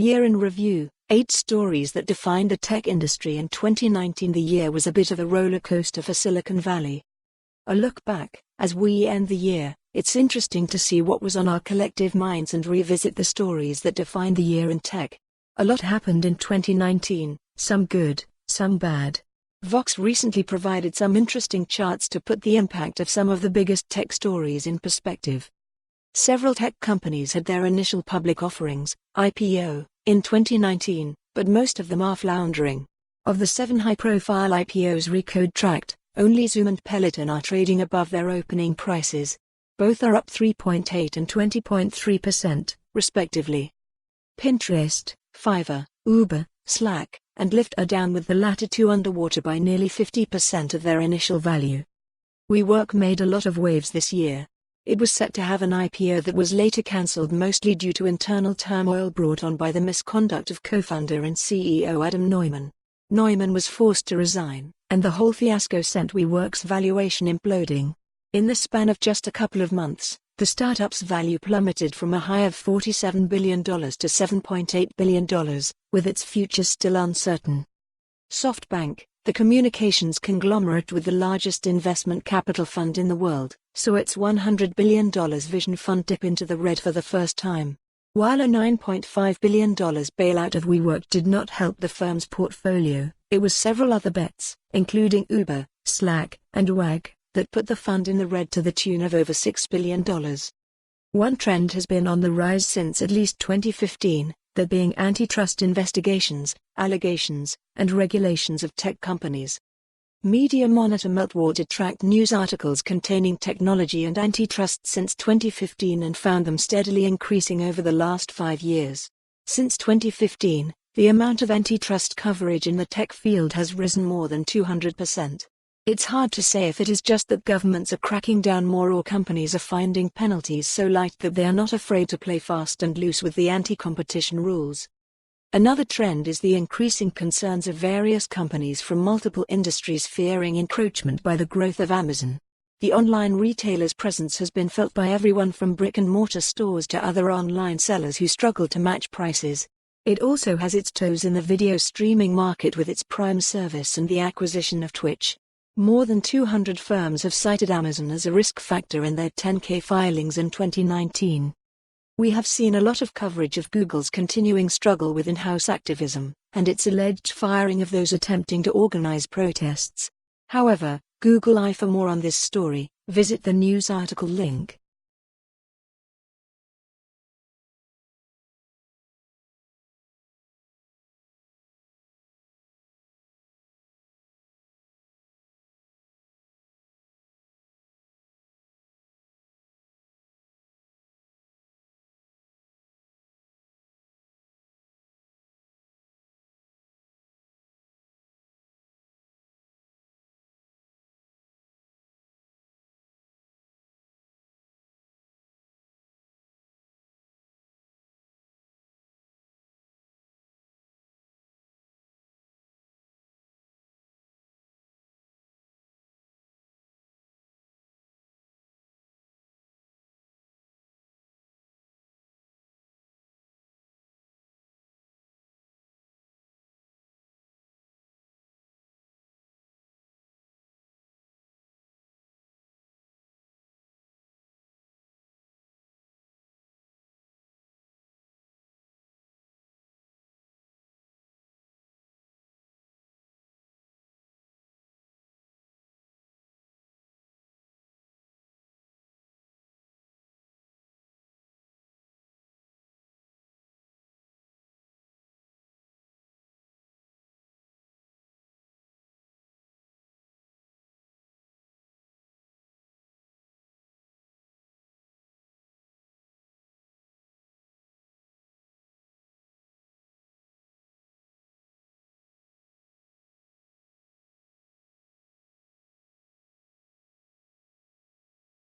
Year in Review, 8 stories that defined the tech industry in 2019. The year was a bit of a roller coaster for Silicon Valley. A look back, as we end the year, it's interesting to see what was on our collective minds and revisit the stories that defined the year in tech. A lot happened in 2019, some good, some bad. Vox recently provided some interesting charts to put the impact of some of the biggest tech stories in perspective. Several tech companies had their initial public offerings, IPO, in 2019, but most of them are floundering. Of the 7 high-profile IPOs Recode tracked, only Zoom and Peloton are trading above their opening prices. Both are up 3.8% and 20.3%, respectively. Pinterest, Fiverr, Uber, Slack, and Lyft are down, with the latter two underwater by nearly 50% of their initial value. WeWork made a lot of waves this year. It was set to have an IPO that was later cancelled, mostly due to internal turmoil brought on by the misconduct of co-founder and CEO Adam Neumann. Neumann was forced to resign, and the whole fiasco sent WeWork's valuation imploding. In the span of just a couple of months, the startup's value plummeted from a high of $47 billion to $7.8 billion, with its future still uncertain. SoftBank, the communications conglomerate with the largest investment capital fund in the world, saw its $100 billion vision fund dip into the red for the first time. While a $9.5 billion bailout of WeWork did not help the firm's portfolio, it was several other bets, including Uber, Slack, and Wag, that put the fund in the red to the tune of over $6 billion. One trend has been on the rise since at least 2015, there being antitrust investigations, allegations, and regulations of tech companies. Media Monitor Meltwater tracked news articles containing technology and antitrust since 2015 and found them steadily increasing over the last 5 years. Since 2015, the amount of antitrust coverage in the tech field has risen more than 200%. It's hard to say if it is just that governments are cracking down more or companies are finding penalties so light that they are not afraid to play fast and loose with the anti-competition rules. Another trend is the increasing concerns of various companies from multiple industries fearing encroachment by the growth of Amazon. The online retailer's presence has been felt by everyone from brick-and-mortar stores to other online sellers who struggle to match prices. It also has its toes in the video streaming market with its Prime service and the acquisition of Twitch. More than 200 firms have cited Amazon as a risk factor in their 10K filings in 2019. We have seen a lot of coverage of Google's continuing struggle with in-house activism, and its alleged firing of those attempting to organize protests. However, Google. For more on this story, visit the news article link.